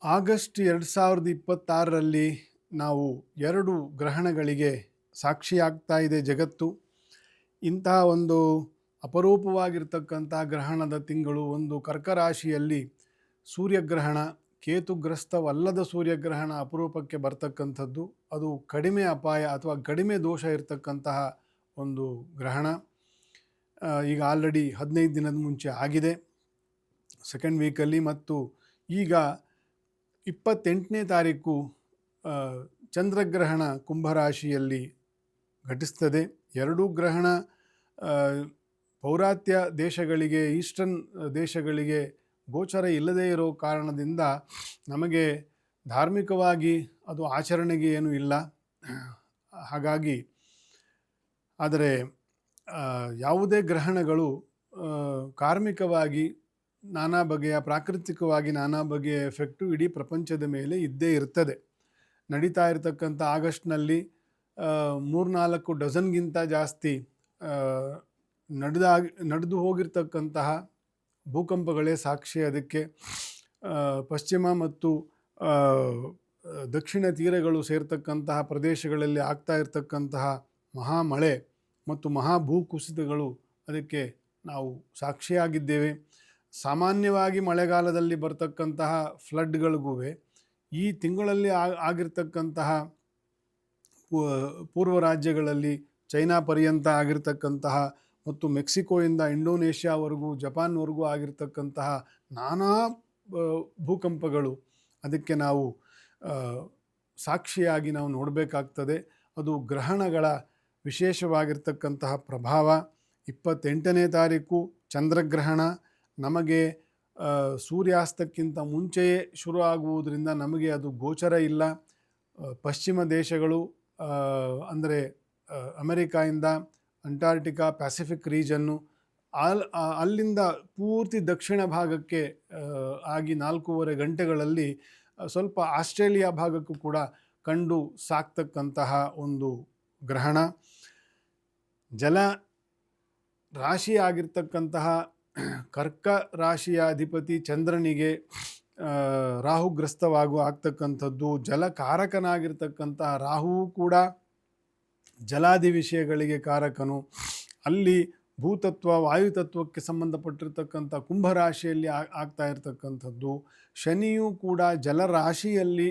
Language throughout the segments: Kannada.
ಆಗಸ್ಟ್ 2026ರಲ್ಲಿ ನಾವು 2 ಗ್ರಹಣಗಳಿಗೆ ಸಾಕ್ಷಿಯಾಗ್ತಾ ಇದೆ ಜಗತ್ತು. ಇಂತಹ ಒಂದು ಅಪರೂಪವಾಗಿರ್ತಕ್ಕಂಥ ಗ್ರಹಣದ ತಿಂಗಳು. ಒಂದು ಕರ್ಕ ರಾಶಿಯಲ್ಲಿ ಸೂರ್ಯಗ್ರಹಣ, ಕೇತುಗ್ರಸ್ತವಲ್ಲದ ಸೂರ್ಯಗ್ರಹಣ ಅಪರೂಪಕ್ಕೆ ಬರ್ತಕ್ಕಂಥದ್ದು. ಅದು ಕಡಿಮೆ ಅಪಾಯ ಅಥವಾ ಕಡಿಮೆ ದೋಷ ಇರತಕ್ಕಂತಹ ಒಂದು ಗ್ರಹಣ. ಈಗ ಆಲ್ರೆಡಿ 15 ದಿನದ ಮುಂಚೆ ಆಗಿದೆ ಸೆಕೆಂಡ್ ವೀಕಲ್ಲಿ, ಮತ್ತು ಈಗ 28ನೇ ತಾರೀಕು ಚಂದ್ರಗ್ರಹಣ ಕುಂಭರಾಶಿಯಲ್ಲಿ ಘಟಿಸ್ತದೆ. ಎರಡೂ ಗ್ರಹಣ ಪೌರಾತ್ಯ ದೇಶಗಳಿಗೆ, ಈಸ್ಟರ್ನ್ ದೇಶಗಳಿಗೆ ಗೋಚರ ಇಲ್ಲದೇ ಇರೋ ಕಾರಣದಿಂದ ನಮಗೆ ಧಾರ್ಮಿಕವಾಗಿ ಅದು ಆಚರಣೆಗೆ ಏನೂ ಇಲ್ಲ. ಹಾಗಾಗಿ ಆದರೆ ಯಾವುದೇ ಗ್ರಹಣಗಳು ಕಾರ್ಮಿಕವಾಗಿ ನಾನಾ ಬಗೆಯ, ಪ್ರಾಕೃತಿಕವಾಗಿ ನಾನಾ ಬಗೆಯ ಎಫೆಕ್ಟು ಇಡೀ ಪ್ರಪಂಚದ ಮೇಲೆ ಇದ್ದೇ ಇರ್ತದೆ. ನಡೀತಾ ಇರತಕ್ಕಂಥ ಆಗಸ್ಟ್ನಲ್ಲಿ 3-4 ಡಜನ್ಗಿಂತ ಜಾಸ್ತಿ ನಡೆದು ಹೋಗಿರ್ತಕ್ಕಂತಹ ಭೂಕಂಪಗಳೇ ಸಾಕ್ಷಿ ಅದಕ್ಕೆ. ಪಶ್ಚಿಮ ಮತ್ತು ದಕ್ಷಿಣ ತೀರಗಳು ಸೇರ್ತಕ್ಕಂತಹ ಪ್ರದೇಶಗಳಲ್ಲಿ ಆಗ್ತಾ ಇರತಕ್ಕಂತಹ ಮಹಾಮಳೆ ಮತ್ತು ಮಹಾಭೂಕುಸಿತಗಳು ಅದಕ್ಕೆ ನಾವು ಸಾಕ್ಷಿಯಾಗಿದ್ದೇವೆ. ಸಾಮಾನ್ಯವಾಗಿ ಮಳೆಗಾಲದಲ್ಲಿ ಬರ್ತಕ್ಕಂತಹ ಫ್ಲಡ್ಗಳಿಗೂ ಈ ತಿಂಗಳಲ್ಲಿ ಆಗಿರ್ತಕ್ಕಂತಹ ಪೂರ್ವ ರಾಜ್ಯಗಳಲ್ಲಿ ಚೈನಾ ಪರ್ಯಂತ ಆಗಿರ್ತಕ್ಕಂತಹ ಮತ್ತು ಮೆಕ್ಸಿಕೋಯಿಂದ ಇಂಡೋನೇಷ್ಯಾವರೆಗೂ, ಜಪಾನ್ವರೆಗೂ ಆಗಿರ್ತಕ್ಕಂತಹ ನಾನಾ ಭೂಕಂಪಗಳು ಅದಕ್ಕೆ ನಾವು ಸಾಕ್ಷಿಯಾಗಿ ನಾವು ನೋಡಬೇಕಾಗ್ತದೆ. ಅದು ಗ್ರಹಣಗಳ ವಿಶೇಷವಾಗಿರ್ತಕ್ಕಂತಹ ಪ್ರಭಾವ. 28ನೇ ತಾರೀಕು ಚಂದ್ರಗ್ರಹಣ ನಮಗೆ ಸೂರ್ಯಾಸ್ತಕ್ಕಿಂತ ಮುಂಚೆಯೇ ಶುರು ಆಗುವುದರಿಂದ ನಮಗೆ ಅದು ಗೋಚರ ಇಲ್ಲ. ಪಶ್ಚಿಮ ದೇಶಗಳು ಅಂದರೆ ಅಮೆರಿಕಾಯಿಂದ ಅಂಟಾರ್ಟಿಕಾ, ಪ್ಯಾಸಿಫಿಕ್ ರೀಜನ್ನು, ಅಲ್ಲಿಂದ ಪೂರ್ತಿ ದಕ್ಷಿಣ ಭಾಗಕ್ಕೆ ಆಗಿ 4.5 ಗಂಟೆಗಳಲ್ಲಿ ಸ್ವಲ್ಪ ಆಸ್ಟ್ರೇಲಿಯಾ ಭಾಗಕ್ಕೂ ಕೂಡ ಕಂಡು ಸಾಕ್ತಕ್ಕಂತಹ ಒಂದು ಗ್ರಹಣ. ಜಲ ರಾಶಿ ಆಗಿರ್ತಕ್ಕಂತಹ ಕರ್ಕ ರಾಶಿಯ ಅಧಿಪತಿ ಚಂದ್ರನಿಗೆ ಆಗ್ತಕ್ಕಂಥದ್ದು. ಜಲಕಾರಕನಾಗಿರ್ತಕ್ಕಂತಹ ರಾಹುವು ಕೂಡ ಜಲಾದಿ ವಿಷಯಗಳಿಗೆ ಕಾರಕನು. ಅಲ್ಲಿ ಭೂತತ್ವ, ವಾಯುತತ್ವಕ್ಕೆ ಸಂಬಂಧಪಟ್ಟಿರ್ತಕ್ಕಂಥ ಕುಂಭರಾಶಿಯಲ್ಲಿ ಆಗ್ತಾ ಇರತಕ್ಕಂಥದ್ದು. ಶನಿಯೂ ಕೂಡ ಜಲರಾಶಿಯಲ್ಲಿ,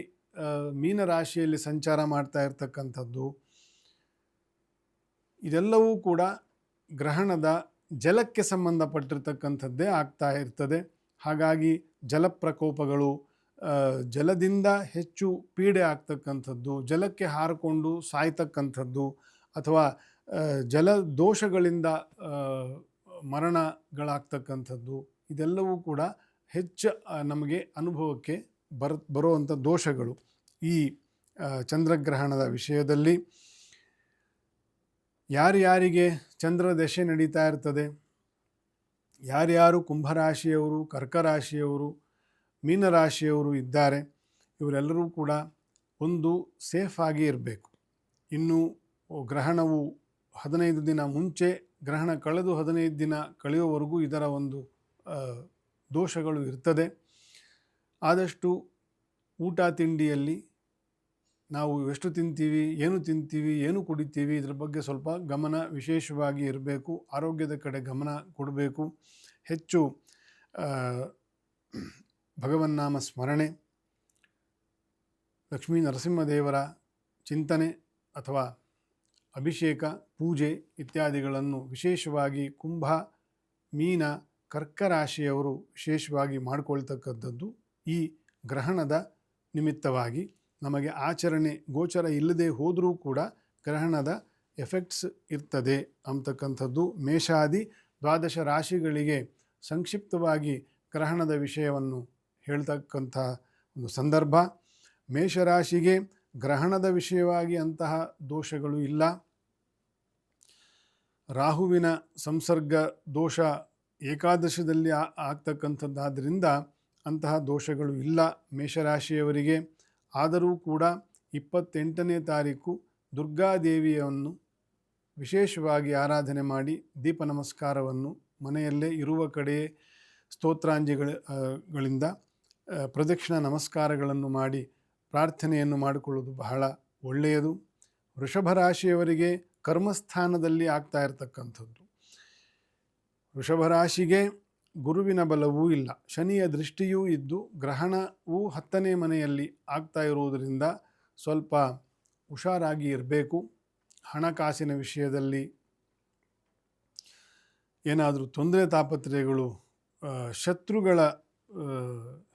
ಮೀನರಾಶಿಯಲ್ಲಿ ಸಂಚಾರ ಮಾಡ್ತಾ ಇರತಕ್ಕಂಥದ್ದು. ಇದೆಲ್ಲವೂ ಕೂಡ ಗ್ರಹಣದ ಜಲಕ್ಕೆ ಸಂಬಂಧಪಟ್ಟಿರ್ತಕ್ಕಂಥದ್ದೇ ಆಗ್ತಾ ಇರ್ತದೆ. ಹಾಗಾಗಿ ಜಲಪ್ರಕೋಪಗಳು, ಜಲದಿಂದ ಹೆಚ್ಚು ಪೀಡೆ ಆಗ್ತಕ್ಕಂಥದ್ದು, ಜಲಕ್ಕೆ ಹಾರಿಕೊಂಡು ಸಾಯ್ತಕ್ಕಂಥದ್ದು, ಅಥವಾ ಜಲದೋಷಗಳಿಂದ ಮರಣಗಳಾಗ್ತಕ್ಕಂಥದ್ದು, ಇದೆಲ್ಲವೂ ಕೂಡ ಹೆಚ್ಚು ನಮಗೆ ಅನುಭವಕ್ಕೆ ಬರುವಂಥ ದೋಷಗಳು ಈ ಚಂದ್ರಗ್ರಹಣದ ವಿಷಯದಲ್ಲಿ. ಯಾರ್ಯಾರಿಗೆ ಚಂದ್ರ ದಶೆ ನಡೀತಾ ಇರ್ತದೆ, ಯಾರ್ಯಾರು ಕುಂಭರಾಶಿಯವರು, ಕರ್ಕರಾಶಿಯವರು, ಮೀನರಾಶಿಯವರು ಇದ್ದಾರೆ, ಇವರೆಲ್ಲರೂ ಕೂಡ ಒಂದು ಸೇಫಾಗಿ ಇರಬೇಕು. ಇನ್ನು ಗ್ರಹಣವು 15 ದಿನ ಮುಂಚೆ, ಗ್ರಹಣ ಕಳೆದು 15 ದಿನ ಕಳೆಯುವವರೆಗೂ ಇದರ ಒಂದು ದೋಷಗಳು ಇರ್ತದೆ. ಆದಷ್ಟು ಊಟ ತಿಂಡಿಯಲ್ಲಿ ನಾವು ಎಷ್ಟು ತಿಂತೀವಿ, ಏನು ಕುಡಿತೀವಿ, ಇದರ ಬಗ್ಗೆ ಸ್ವಲ್ಪ ಗಮನ ವಿಶೇಷವಾಗಿ ಇರಬೇಕು. ಆರೋಗ್ಯದ ಕಡೆ ಗಮನ ಕೊಡಬೇಕು. ಹೆಚ್ಚು ಭಗವನ್ನಾಮ ಸ್ಮರಣೆ, ಲಕ್ಷ್ಮೀ ನರಸಿಂಹದೇವರ ಚಿಂತನೆ ಅಥವಾ ಅಭಿಷೇಕ, ಪೂಜೆ ಇತ್ಯಾದಿಗಳನ್ನು ವಿಶೇಷವಾಗಿ ಕುಂಭ, ಮೀನ, ಕರ್ಕ ರಾಶಿಯವರು ವಿಶೇಷವಾಗಿ ಮಾಡಿಕೊಳ್ತಕ್ಕಂಥದ್ದು. ಈ ಗ್ರಹಣದ ನಿಮಿತ್ತವಾಗಿ ನಮಗೆ ಆಚರಣೆ ಗೋಚರ ಇಲ್ಲದೆ ಹೋದರೂ ಕೂಡ ಗ್ರಹಣದ ಎಫೆಕ್ಟ್ಸ್ ಇರ್ತದೆ ಅಂತಕ್ಕಂಥದ್ದು. ಮೇಷಾದಿ 12 ರಾಶಿಗಳಿಗೆ ಸಂಕ್ಷಿಪ್ತವಾಗಿ ಗ್ರಹಣದ ವಿಷಯವನ್ನು ಹೇಳ್ತಕ್ಕಂಥ ಒಂದು ಸಂದರ್ಭ. ಮೇಷರಾಶಿಗೆ ಗ್ರಹಣದ ವಿಷಯವಾಗಿ ಅಂತಹ ದೋಷಗಳು ಇಲ್ಲ. ರಾಹುವಿನ ಸಂಸರ್ಗ ದೋಷ ಏಕಾದಶದಲ್ಲಿ ಆಗ್ತಕ್ಕಂಥದ್ದಾದ್ದರಿಂದ ಅಂತಹ ದೋಷಗಳು ಇಲ್ಲ ಮೇಷರಾಶಿಯವರಿಗೆ. ಆದರೂ ಕೂಡ 28ನೇ ತಾರೀಕು ದುರ್ಗಾದೇವಿಯನ್ನು ವಿಶೇಷವಾಗಿ ಆರಾಧನೆ ಮಾಡಿ ದೀಪ ನಮಸ್ಕಾರವನ್ನು ಮನೆಯಲ್ಲೇ ಇರುವ ಕಡೆ ಸ್ತೋತ್ರಾಂಜಲಿಗಳಿಂದ ಪ್ರದಕ್ಷಿಣಾ ನಮಸ್ಕಾರಗಳನ್ನು ಮಾಡಿ ಪ್ರಾರ್ಥನೆಯನ್ನು ಮಾಡಿಕೊಳ್ಳೋದು ಬಹಳ ಒಳ್ಳೆಯದು. ವೃಷಭ ರಾಶಿಯವರಿಗೆ ಕರ್ಮಸ್ಥಾನದಲ್ಲಿ ಆಗ್ತಾ ಇರತಕ್ಕಂಥದ್ದು. ವೃಷಭ ರಾಶಿಗೆ ಗುರುವಿನ ಬಲವೂ ಇಲ್ಲ, ಶನಿಯ ದೃಷ್ಟಿಯೂ ಇದ್ದು ಗ್ರಹಣವೂ 10ನೇ ಮನೆಯಲ್ಲಿ ಆಗ್ತಾ ಇರುವುದರಿಂದ ಸ್ವಲ್ಪ ಹುಷಾರಾಗಿ ಇರಬೇಕು. ಹಣಕಾಸಿನ ವಿಷಯದಲ್ಲಿ ಏನಾದರೂ ತೊಂದರೆ ತಾಪತ್ರಯಗಳು, ಶತ್ರುಗಳ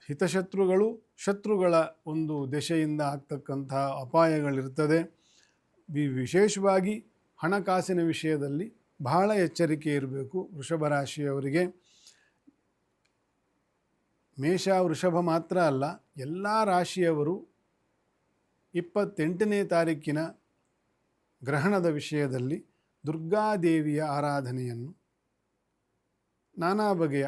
ಹಿತಶತ್ರುಗಳು, ಶತ್ರುಗಳ ಒಂದು ದೆಸೆಯಿಂದ ಆಗ್ತಕ್ಕಂಥ ಅಪಾಯಗಳಿರ್ತದೆ. ವಿಶೇಷವಾಗಿ ಹಣಕಾಸಿನ ವಿಷಯದಲ್ಲಿ ಬಹಳ ಎಚ್ಚರಿಕೆ ಇರಬೇಕು ವೃಷಭ ರಾಶಿಯವರಿಗೆ. ಮೇಷ ವೃಷಭ ಮಾತ್ರ ಅಲ್ಲ, ಎಲ್ಲ ರಾಶಿಯವರು 28ನೇ ತಾರೀಕಿನ ಗ್ರಹಣದ ವಿಷಯದಲ್ಲಿ ದುರ್ಗಾದೇವಿಯ ಆರಾಧನೆಯನ್ನು ನಾನಾ ಬಗೆಯ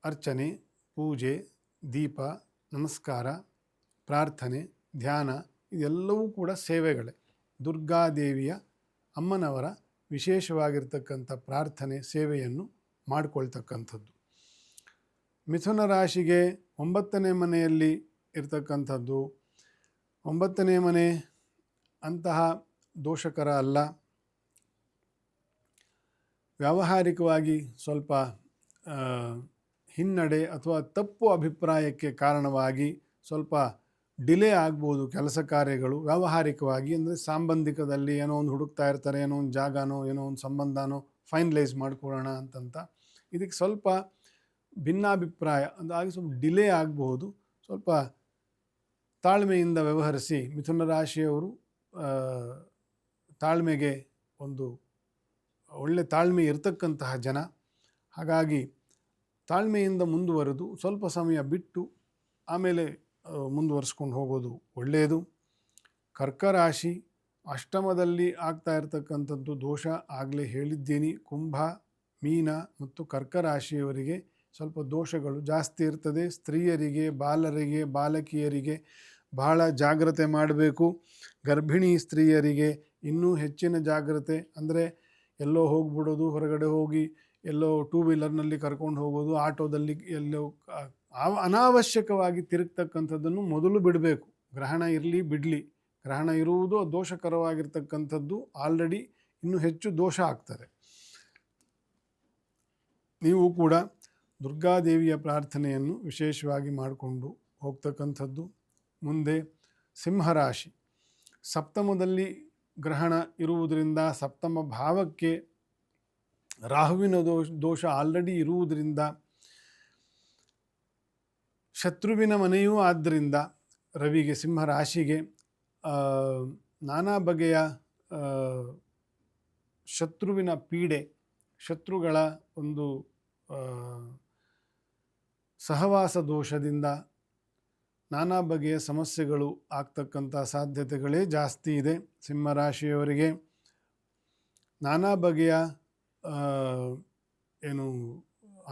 ಅರ್ಚನೆ, ಪೂಜೆ, ದೀಪ, ನಮಸ್ಕಾರ, ಪ್ರಾರ್ಥನೆ, ಧ್ಯಾನ ಇದೆಲ್ಲವೂ ಕೂಡ ಸೇವೆಗಳೇ. ದುರ್ಗಾದೇವಿಯ ಅಮ್ಮನವರ ವಿಶೇಷವಾಗಿರ್ತಕ್ಕಂಥ ಪ್ರಾರ್ಥನೆ ಸೇವೆಯನ್ನು ಮಾಡಿಕೊಳ್ತಕ್ಕಂಥದ್ದು. ಮಿಥುನ ರಾಶಿಗೆ 9ನೇ ಮನೆಯಲ್ಲಿ ಇರ್ತಕ್ಕಂಥದ್ದು. 9ನೇ ಮನೆ ಅಂತಹ ದೋಷಕರ ಅಲ್ಲ. ವ್ಯಾವಹಾರಿಕವಾಗಿ ಸ್ವಲ್ಪ ಹಿನ್ನಡೆ ಅಥವಾ ತಪ್ಪು ಅಭಿಪ್ರಾಯಕ್ಕೆ ಕಾರಣವಾಗಿ ಸ್ವಲ್ಪ ಡಿಲೇ ಆಗ್ಬೋದು ಕೆಲಸ ಕಾರ್ಯಗಳು. ವ್ಯಾವಹಾರಿಕವಾಗಿ ಅಂದರೆ ಸಂಬಂಧಿಕದಲ್ಲಿ ಏನೋ ಒಂದು ಹುಡುಕ್ತಾ ಇರ್ತಾರೆ, ಏನೋ ಒಂದು ಜಾಗನೋ ಏನೋ ಒಂದು ಸಂಬಂಧನೋ ಫೈನಲೈಸ್ ಮಾಡ್ಕೊಳ್ಳೋಣ ಅಂತಂತ. ಇದಕ್ಕೆ ಸ್ವಲ್ಪ ಭಿನ್ನಾಭಿಪ್ರಾಯ ಅಂದಾಗಿ ಸ್ವಲ್ಪ ಡಿಲೇ ಆಗಬಹುದು. ಸ್ವಲ್ಪ ತಾಳ್ಮೆಯಿಂದ ವ್ಯವಹರಿಸಿ. ಮಿಥುನ ರಾಶಿಯವರು ತಾಳ್ಮೆಗೆ ಒಂದು ಒಳ್ಳೆ ತಾಳ್ಮೆ ಇರತಕ್ಕಂತಹ ಜನ. ಹಾಗಾಗಿ ತಾಳ್ಮೆಯಿಂದ ಮುಂದುವರೆದು ಸ್ವಲ್ಪ ಸಮಯ ಬಿಟ್ಟು ಆಮೇಲೆ ಮುಂದುವರಿಸ್ಕೊಂಡು ಹೋಗೋದು ಒಳ್ಳೆಯದು. ಕರ್ಕರಾಶಿ ಅಷ್ಟಮದಲ್ಲಿ ಆಗ್ತಾ ಇರತಕ್ಕಂಥದ್ದು ದೋಷ ಆಗಲೇ ಹೇಳಿದ್ದೀನಿ. ಕುಂಭ, ಮೀನ ಮತ್ತು ಕರ್ಕರಾಶಿಯವರಿಗೆ ಸ್ವಲ್ಪ ದೋಷಗಳು ಜಾಸ್ತಿ ಇರ್ತದೆ. ಸ್ತ್ರೀಯರಿಗೆ, ಬಾಲರಿಗೆ, ಬಾಲಕಿಯರಿಗೆ ಬಹಳ ಜಾಗ್ರತೆ ಮಾಡಬೇಕು. ಗರ್ಭಿಣಿ ಸ್ತ್ರೀಯರಿಗೆ ಇನ್ನೂ ಹೆಚ್ಚಿನ ಜಾಗ್ರತೆ. ಅಂದರೆ ಎಲ್ಲೋ ಹೋಗ್ಬಿಡೋದು, ಹೊರಗಡೆ ಹೋಗಿ ಎಲ್ಲೋ ಟೂ ವೀಲರ್ನಲ್ಲಿ ಕರ್ಕೊಂಡು ಹೋಗೋದು, ಆಟೋದಲ್ಲಿ ಎಲ್ಲೋ ಅನಾವಶ್ಯಕವಾಗಿ ತಿರುಗ್ತಕ್ಕಂಥದ್ದನ್ನು ಮೊದಲು ಬಿಡಬೇಕು. ಗ್ರಹಣ ಇರಲಿ ಬಿಡಲಿ, ಗ್ರಹಣ ಇರುವುದು ದೋಷಕರವಾಗಿರ್ತಕ್ಕಂಥದ್ದು ಆಲ್ರೆಡಿ ಇನ್ನೂ ಹೆಚ್ಚು ದೋಷ ಆಗ್ತದೆ. ನೀವು ಕೂಡ ದುರ್ಗಾದೇವಿಯ ಪ್ರಾರ್ಥನೆಯನ್ನು ವಿಶೇಷವಾಗಿ ಮಾಡಿಕೊಂಡು ಹೋಗ್ತಕ್ಕಂಥದ್ದು. ಮುಂದೆ ಸಿಂಹರಾಶಿ ಸಪ್ತಮದಲ್ಲಿ ಗ್ರಹಣ ಇರುವುದರಿಂದ ಸಪ್ತಮ ಭಾವಕ್ಕೆ ರಾಹುವಿನ ದೋಷ ಆಲ್ರೆಡಿ ಇರುವುದರಿಂದ ಶತ್ರುವಿನ ಮನೆಯೂ ಆದ್ದರಿಂದ ರವಿಗೆ, ಸಿಂಹರಾಶಿಗೆ ನಾನಾ ಬಗೆಯ ಶತ್ರುವಿನ ಪೀಡೆ, ಶತ್ರುಗಳ ಒಂದು ಸಹವಾಸ ದೋಷದಿಂದ ನಾನಾ ಬಗೆಯ ಸಮಸ್ಯೆಗಳು ಆಗ್ತಕ್ಕಂಥ ಸಾಧ್ಯತೆಗಳೇ ಜಾಸ್ತಿ ಇದೆ. ಸಿಂಹರಾಶಿಯವರಿಗೆ ನಾನಾ ಬಗೆಯ ಏನು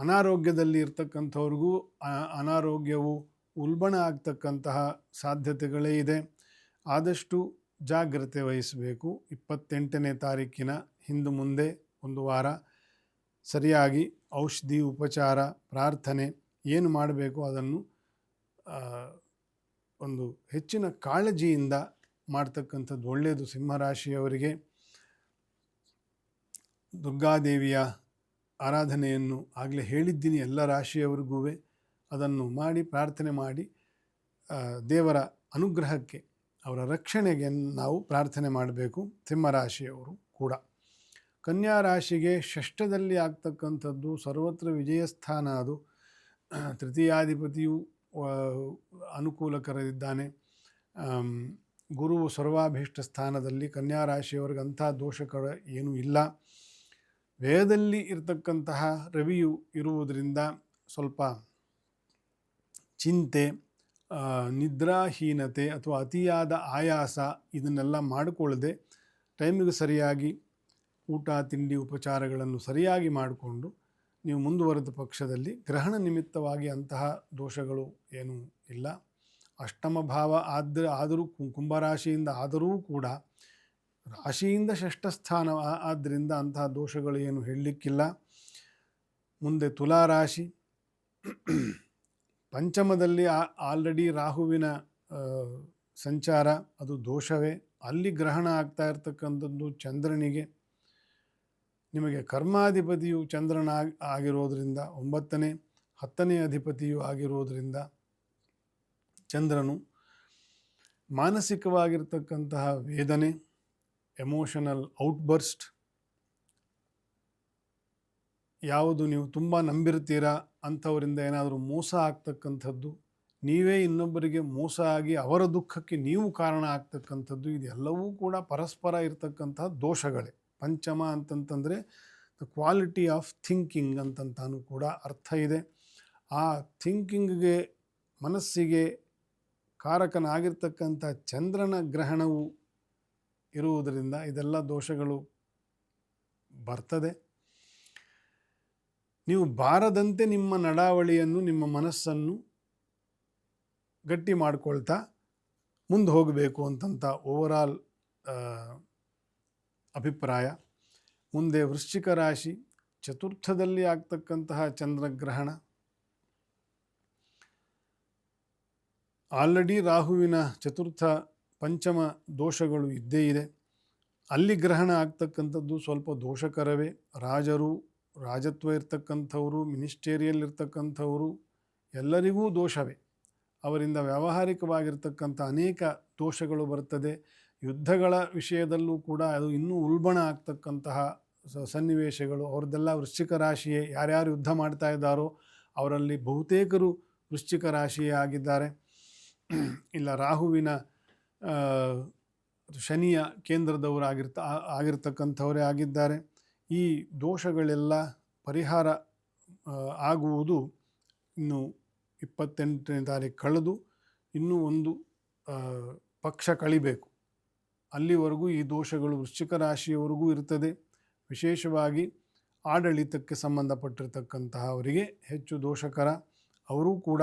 ಅನಾರೋಗ್ಯದಲ್ಲಿ ಇರ್ತಕ್ಕಂಥವ್ರಿಗೂ ಅನಾರೋಗ್ಯವು ಉಲ್ಬಣ ಆಗ್ತಕ್ಕಂತಹ ಸಾಧ್ಯತೆಗಳೇ ಇದೆ. ಆದಷ್ಟು ಜಾಗ್ರತೆ ವಹಿಸಬೇಕು. 28ನೇ ತಾರೀಕಿನ ಹಿಂದು ಮುಂದೆ ಒಂದು ವಾರ ಸರಿಯಾಗಿ ಔಷಧಿ, ಉಪಚಾರ, ಪ್ರಾರ್ಥನೆ ಏನು ಮಾಡಬೇಕು ಅದನ್ನು ಒಂದು ಹೆಚ್ಚಿನ ಕಾಳಜಿಯಿಂದ ಮಾಡ್ತಕ್ಕಂಥದ್ದು ಒಳ್ಳೆಯದು. ಸಿಂಹರಾಶಿಯವರಿಗೆ ದುರ್ಗಾದೇವಿಯ ಆರಾಧನೆಯನ್ನು ಆಗಲೇ ಹೇಳಿದ್ದೀನಿ ಎಲ್ಲ ರಾಶಿಯವರಿಗೂ. ಅದನ್ನು ಮಾಡಿ ಪ್ರಾರ್ಥನೆ ಮಾಡಿ ದೇವರ ಅನುಗ್ರಹಕ್ಕೆ, ಅವರ ರಕ್ಷಣೆಗೆ ನಾವು ಪ್ರಾರ್ಥನೆ ಮಾಡಬೇಕು ಸಿಂಹರಾಶಿಯವರು ಕೂಡ. ಕನ್ಯಾ ರಾಶಿಗೆ ಷಷ್ಠದಲ್ಲಿ ಆಗ್ತಕ್ಕಂಥದ್ದು ಸರ್ವತ್ರ ವಿಜಯಸ್ಥಾನ. ಅದು ತೃತೀಯಾಧಿಪತಿಯು ಅನುಕೂಲಕರದಿದ್ದಾನೆ. ಗುರುವು ಸರ್ವಾಭೀಷ್ಟ ಸ್ಥಾನದಲ್ಲಿ. ಕನ್ಯಾ ರಾಶಿಯವರಿಗೆ ಅಂಥ ದೋಷಕರ ಏನೂ ಇಲ್ಲ. ವ್ಯಯದಲ್ಲಿ ಇರತಕ್ಕಂತಹ ರವಿಯು ಇರುವುದರಿಂದ ಸ್ವಲ್ಪ ಚಿಂತೆ, ನಿದ್ರಾಹೀನತೆ ಅಥವಾ ಅತಿಯಾದ ಆಯಾಸ ಇದನ್ನೆಲ್ಲ ಮಾಡಿಕೊಳ್ಳದೆ ಟೈಮಿಗೆ ಸರಿಯಾಗಿ ಊಟ, ತಿಂಡಿ, ಉಪಚಾರಗಳನ್ನು ಸರಿಯಾಗಿ ಮಾಡಿಕೊಂಡು ನೀವು ಮುಂದುವರೆದ ಪಕ್ಷದಲ್ಲಿ ಗ್ರಹಣ ನಿಮಿತ್ತವಾಗಿ ಅಂತಹ ದೋಷಗಳು ಏನೂ ಇಲ್ಲ. ಅಷ್ಟಮ ಭಾವ ಆದರೂ ಕುಂಭರಾಶಿಯಿಂದ ಆದರೂ ಕೂಡ ರಾಶಿಯಿಂದ ಷಷ್ಠ ಸ್ಥಾನ ಆದ್ದರಿಂದ ಅಂತಹ ದೋಷಗಳು ಏನು ಹೇಳಲಿಕ್ಕಿಲ್ಲ. ಮುಂದೆ ತುಲಾರಾಶಿ ಪಂಚಮದಲ್ಲಿ ಆಲ್ರೆಡಿ ರಾಹುವಿನ ಸಂಚಾರ, ಅದು ದೋಷವೇ. ಅಲ್ಲಿ ಗ್ರಹಣ ಆಗ್ತಾ ಇರ್ತಕ್ಕಂಥದ್ದು ಚಂದ್ರನಿಗೆ. ನಿಮಗೆ ಕರ್ಮಾಧಿಪತಿಯು ಚಂದ್ರನ ಆಗಿರೋದ್ರಿಂದ 9ನೇ 10ನೇ ಅಧಿಪತಿಯು ಆಗಿರೋದ್ರಿಂದ ಚಂದ್ರನು ಮಾನಸಿಕವಾಗಿರ್ತಕ್ಕಂತಹ ವೇದನೆ, ಎಮೋಷನಲ್ ಔಟ್ಬರ್ಸ್ಟ್, ಯಾವುದು ನೀವು ತುಂಬ ನಂಬಿರ್ತೀರಾ ಅಂಥವರಿಂದ ಏನಾದರೂ ಮೋಸ ಆಗ್ತಕ್ಕಂಥದ್ದು, ನೀವೇ ಇನ್ನೊಬ್ಬರಿಗೆ ಮೋಸ ಆಗಿ ಅವರ ದುಃಖಕ್ಕೆ ನೀವು ಕಾರಣ ಆಗ್ತಕ್ಕಂಥದ್ದು, ಇದೆಲ್ಲವೂ ಕೂಡ ಪರಸ್ಪರ ಇರತಕ್ಕಂತಹ ದೋಷಗಳೇ. ಪಂಚಮ ಅಂತಂತಂದರೆ ದ ಕ್ವಾಲಿಟಿ ಆಫ್ ಥಿಂಕಿಂಗ್ ಅಂತಂತಾನು ಕೂಡ ಅರ್ಥ ಇದೆ. ಆ ಥಿಂಕಿಂಗ್ಗೆ, ಮನಸ್ಸಿಗೆ ಕಾರಕನಾಗಿರ್ತಕ್ಕಂಥ ಚಂದ್ರನ ಗ್ರಹಣವು ಇರುವುದರಿಂದ ಇದೆಲ್ಲ ದೋಷಗಳು ಬರ್ತದೆ. ನೀವು ಬಾರದಂತೆ ನಿಮ್ಮ ನಡಾವಳಿಯನ್ನು, ನಿಮ್ಮ ಮನಸ್ಸನ್ನು ಗಟ್ಟಿ ಮಾಡಿಕೊಳ್ತಾ ಮುಂದೆ ಹೋಗಬೇಕು ಅಂತಂತ ಓವರಾಲ್ ಅಭಿಪ್ರಾಯ. ಮುಂದೆ ವೃಶ್ಚಿಕ ರಾಶಿ, ಚತುರ್ಥದಲ್ಲಿ ಆಗ್ತಕ್ಕಂತಹ ಚಂದ್ರಗ್ರಹಣ. ಆಲ್ರೆಡಿ ರಾಹುವಿನ ಚತುರ್ಥ ಪಂಚಮ ದೋಷಗಳು ಇದ್ದೇ ಇದೆ. ಅಲ್ಲಿ ಗ್ರಹಣ ಆಗ್ತಕ್ಕಂಥದ್ದು ಸ್ವಲ್ಪ ದೋಷಕರವೇ. ರಾಜರು, ರಾಜತ್ವ ಇರ್ತಕ್ಕಂಥವರು, ಮಿನಿಸ್ಟೇರಿಯಲ್ ಇರ್ತಕ್ಕಂಥವರು ಎಲ್ಲರಿಗೂ ದೋಷವೇ. ಅವರಿಂದ ವ್ಯಾವಹಾರಿಕವಾಗಿರ್ತಕ್ಕಂಥ ಅನೇಕ ದೋಷಗಳು ಬರ್ತದೆ. ಯುದ್ಧಗಳ ವಿಷಯದಲ್ಲೂ ಕೂಡ ಅದು ಇನ್ನೂ ಉಲ್ಬಣ ಆಗ್ತಕ್ಕಂತಹ ಸನ್ನಿವೇಶಗಳು. ಅವ್ರದ್ದೆಲ್ಲ ವೃಶ್ಚಿಕ ರಾಶಿಯೇ. ಯಾರ್ಯಾರು ಯುದ್ಧ ಮಾಡ್ತಾ ಇದ್ದಾರೋ ಅವರಲ್ಲಿ ಬಹುತೇಕರು ವೃಶ್ಚಿಕ ರಾಶಿಯೇ ಆಗಿದ್ದಾರೆ. ಇಲ್ಲ ರಾಹುವಿನ ಶನಿಯ ಕೇಂದ್ರದವರು ಆಗಿರ್ತಕ್ಕಂಥವರೇ ಆಗಿದ್ದಾರೆ. ಈ ದೋಷಗಳೆಲ್ಲ ಪರಿಹಾರ ಆಗುವುದು ಇನ್ನು 28ನೇ ತಾರೀಕು ಕಳೆದು ಇನ್ನೂ ಒಂದು ಪಕ್ಷ ಕಳಿಬೇಕು. ಅಲ್ಲಿವರೆಗೂ ಈ ದೋಷಗಳು ವೃಶ್ಚಿಕ ರಾಶಿಯವರೆಗೂ ಇರ್ತದೆ. ವಿಶೇಷವಾಗಿ ಆಡಳಿತಕ್ಕೆ ಸಂಬಂಧಪಟ್ಟಿರ್ತಕ್ಕಂತಹ ಅವರಿಗೆ ಹೆಚ್ಚು ದೋಷಕರ. ಅವರೂ ಕೂಡ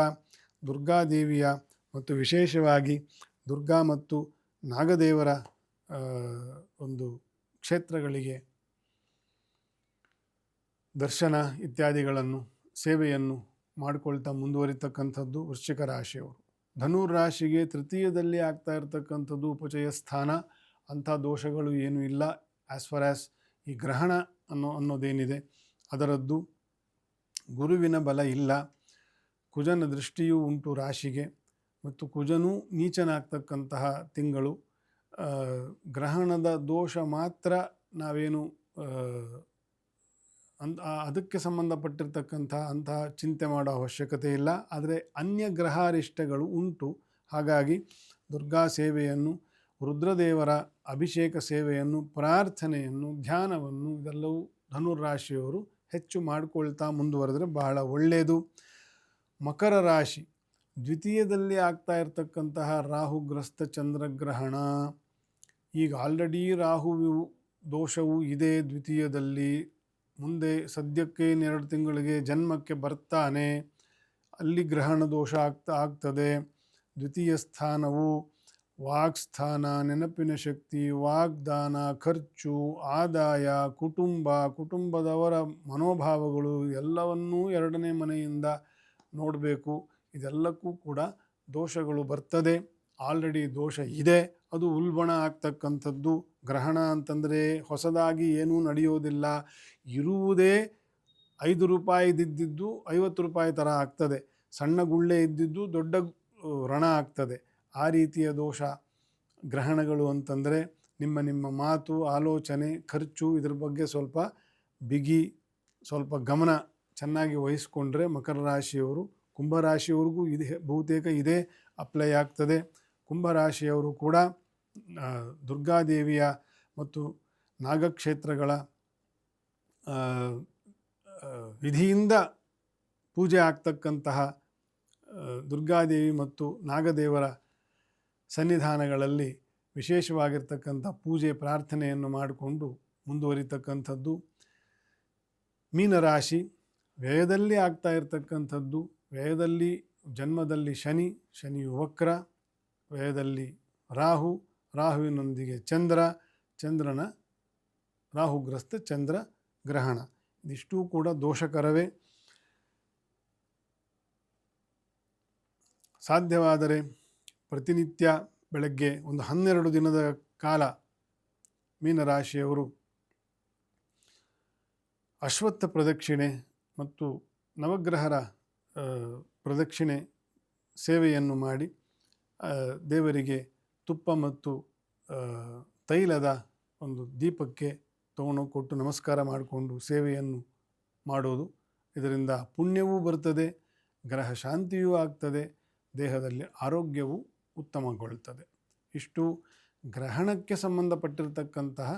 ದುರ್ಗಾದೇವಿಯ ಮತ್ತು ವಿಶೇಷವಾಗಿ ದುರ್ಗಾ ಮತ್ತು ನಾಗದೇವರ ಒಂದು ಕ್ಷೇತ್ರಗಳಿಗೆ ದರ್ಶನ ಇತ್ಯಾದಿಗಳನ್ನು, ಸೇವೆಯನ್ನು ಮಾಡಿಕೊಳ್ತಾ ಮುಂದುವರಿತಕ್ಕಂಥದ್ದು ವೃಶ್ಚಿಕ ರಾಶಿಯವರು. ಧನುರ್ ರಾಶಿಗೆ ತೃತೀಯದಲ್ಲಿ ಆಗ್ತಾ ಇರತಕ್ಕಂಥದ್ದು ಉಪಚಯ ಸ್ಥಾನ. ಅಂಥ ದೋಷಗಳು ಏನೂ ಇಲ್ಲ. ಆ್ಯಸ್ ಫಾರ್ ಆ್ಯಸ್ ಈ ಗ್ರಹಣ ಅನ್ನೋದೇನಿದೆ ಅದರದ್ದು ಗುರುವಿನ ಬಲ ಇಲ್ಲ. ಕುಜನ ದೃಷ್ಟಿಯೂ ಉಂಟು ರಾಶಿಗೆ, ಮತ್ತು ಕುಜನೂ ನೀಚನಾಗ್ತಕ್ಕಂತಹ ತಿಂಗಳು. ಗ್ರಹಣದ ದೋಷ ಮಾತ್ರ ನಾವೇನು ಅದಕ್ಕೆ ಸಂಬಂಧಪಟ್ಟಿರ್ತಕ್ಕಂಥ ಅಂತಹ ಚಿಂತೆ ಮಾಡೋ ಅವಶ್ಯಕತೆ ಇಲ್ಲ. ಆದರೆ ಅನ್ಯ ಗ್ರಹಾರಿಷ್ಟಗಳು ಉಂಟು. ಹಾಗಾಗಿ ದುರ್ಗಾ ಸೇವೆಯನ್ನು, ರುದ್ರದೇವರ ಅಭಿಷೇಕ ಸೇವೆಯನ್ನು, ಪ್ರಾರ್ಥನೆಯನ್ನು, ಧ್ಯಾನವನ್ನು ಇದೆಲ್ಲವೂ ಧನುರಾಶಿಯವರು ಹೆಚ್ಚು ಮಾಡಿಕೊಳ್ತಾ ಮುಂದುವರೆದರೆ ಬಹಳ ಒಳ್ಳೆಯದು. ಮಕರ ರಾಶಿ, ದ್ವಿತೀಯದಲ್ಲಿ ಆಗ್ತಾ ಇರತಕ್ಕಂತಹ ರಾಹುಗ್ರಸ್ತ ಚಂದ್ರಗ್ರಹಣ. ಈಗ ಆಲ್ರೆಡಿ ರಾಹು ದೋಷವೂ ಇದೆ ದ್ವಿತೀಯದಲ್ಲಿ. ಮುಂದೆ ಸದ್ಯಕ್ಕೆ 2 ತಿಂಗಳಿಗೆ ಜನ್ಮಕ್ಕೆ ಬರ್ತಾನೆ. ಅಲ್ಲಿ ಗ್ರಹಣ ದೋಷ ಆಗ್ತದೆ. ದ್ವಿತೀಯ ಸ್ಥಾನವು ವಾಕ್ಸ್ಥಾನ, ನೆನಪಿನ ಶಕ್ತಿ, ವಾಗ್ದಾನ, ಖರ್ಚು, ಆದಾಯ, ಕುಟುಂಬದವರ ಮನೋಭಾವಗಳು ಎಲ್ಲವನ್ನೂ 2ನೇ ಮನೆಯಿಂದ ನೋಡಬೇಕು. ಇದೆಲ್ಲಕ್ಕೂ ಕೂಡ ದೋಷಗಳು ಬರ್ತದೆ. ಆಲ್ರೆಡಿ ದೋಷ ಇದೆ, ಅದು ಉಲ್ಬಣ ಆಗ್ತಕ್ಕಂಥದ್ದು. ಗ್ರಹಣ ಅಂತಂದರೆ ಹೊಸದಾಗಿ ಏನೂ ನಡೆಯೋದಿಲ್ಲ. ಇರುವುದೇ 5 ರೂಪಾಯಿದಿದ್ದು 50 ರೂಪಾಯಿ ಥರ ಆಗ್ತದೆ. ಸಣ್ಣ ಗುಳ್ಳೆ ಇದ್ದಿದ್ದು ದೊಡ್ಡ ರಣ ಆಗ್ತದೆ. ಆ ರೀತಿಯ ದೋಷ ಗ್ರಹಣಗಳು ಅಂತಂದರೆ ನಿಮ್ಮ ಮಾತು, ಆಲೋಚನೆ, ಖರ್ಚು ಇದ್ರ ಬಗ್ಗೆ ಸ್ವಲ್ಪ ಬಿಗಿ, ಸ್ವಲ್ಪ ಗಮನ ಚೆನ್ನಾಗಿ ವಹಿಸ್ಕೊಂಡ್ರೆ ಮಕರ ರಾಶಿಯವರು. ಕುಂಭರಾಶಿಯವ್ರಿಗೂ ಇದೆ, ಬಹುತೇಕ ಇದೇ ಅಪ್ಲೈ ಆಗ್ತದೆ. ಕುಂಭರಾಶಿಯವರು ಕೂಡ ದುರ್ಗಾದೇವಿಯ ಮತ್ತು ನಾಗಕ್ಷೇತ್ರಗಳ ವಿಧಿಯಿಂದ ಪೂಜೆ ಆಗ್ತಕ್ಕಂತಹ ದುರ್ಗಾದೇವಿ ಮತ್ತು ನಾಗದೇವರ ಸನ್ನಿಧಾನಗಳಲ್ಲಿ ವಿಶೇಷವಾಗಿರ್ತಕ್ಕಂಥ ಪೂಜೆ, ಪ್ರಾರ್ಥನೆಯನ್ನು ಮಾಡಿಕೊಂಡು ಮುಂದುವರಿತಕ್ಕಂಥದ್ದು. ಮೀನರಾಶಿ, ವ್ಯಯದಲ್ಲಿ ಆಗ್ತಾ ಇರತಕ್ಕಂಥದ್ದು. ವ್ಯಯದಲ್ಲಿ ಜನ್ಮದಲ್ಲಿ ಶನಿಯು ವಕ್ರ, ವ್ಯಯದಲ್ಲಿ ರಾಹುವಿನೊಂದಿಗೆ ಚಂದ್ರನ ರಾಹುಗ್ರಸ್ತ ಚಂದ್ರ ಗ್ರಹಣ. ಇದಿಷ್ಟೂ ಕೂಡ ದೋಷಕರವೇ. ಸಾಧ್ಯವಾದರೆ ಪ್ರತಿನಿತ್ಯ ಬೆಳಗ್ಗೆ ಒಂದು 12 ದಿನದ ಕಾಲ ಮೀನರಾಶಿಯವರು ಅಶ್ವತ್ಥ ಪ್ರದಕ್ಷಿಣೆ ಮತ್ತು ನವಗ್ರಹರ ಪ್ರದಕ್ಷಿಣೆ ಸೇವೆಯನ್ನು ಮಾಡಿ ದೇವರಿಗೆ ತುಪ್ಪ ಮತ್ತು ತೈಲದ ಒಂದು ದೀಪಕ್ಕೆ ತಗೊಂಡು ಕೊಟ್ಟು ನಮಸ್ಕಾರ ಮಾಡಿಕೊಂಡು ಸೇವೆಯನ್ನು ಮಾಡೋದು. ಇದರಿಂದ ಪುಣ್ಯವೂ ಬರ್ತದೆ, ಗ್ರಹ ಶಾಂತಿಯೂ ಆಗ್ತದೆ, ದೇಹದಲ್ಲಿ ಆರೋಗ್ಯವೂ ಉತ್ತಮಗೊಳ್ಳುತ್ತದೆ. ಇಷ್ಟು ಗ್ರಹಣಕ್ಕೆ ಸಂಬಂಧಪಟ್ಟಿರತಕ್ಕಂತಹ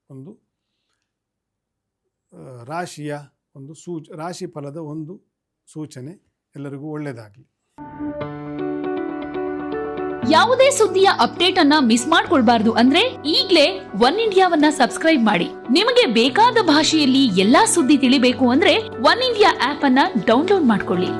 ಒಂದು ರಾಶಿಯ ಒಂದು ರಾಶಿ ಫಲದ ಒಂದು ಸೂಚನೆ. ಎಲ್ಲರಿಗೂ ಒಳ್ಳೆಯದಾಗಲಿ. ಯಾವುದೇ ಸುದ್ದಿಯ ಅಪ್ಡೇಟ್ ಅನ್ನ ಮಿಸ್ ಮಾಡ್ಕೊಳ್ಬಾರ್ದು ಅಂದ್ರೆ ಈಗ್ಲೇ ಒನ್ ಇಂಡಿಯಾವನ್ನ ಸಬ್ಸ್ಕ್ರೈಬ್ ಮಾಡಿ. ನಿಮಗೆ ಬೇಕಾದ ಭಾಷೆಯಲ್ಲಿ ಎಲ್ಲಾ ಸುದ್ದಿ ತಿಳಿಬೇಕು ಅಂದ್ರೆ ಒನ್ ಇಂಡಿಯಾ ಆಪ್ ಅನ್ನ ಡೌನ್ಲೋಡ್ ಮಾಡ್ಕೊಳ್ಳಿ.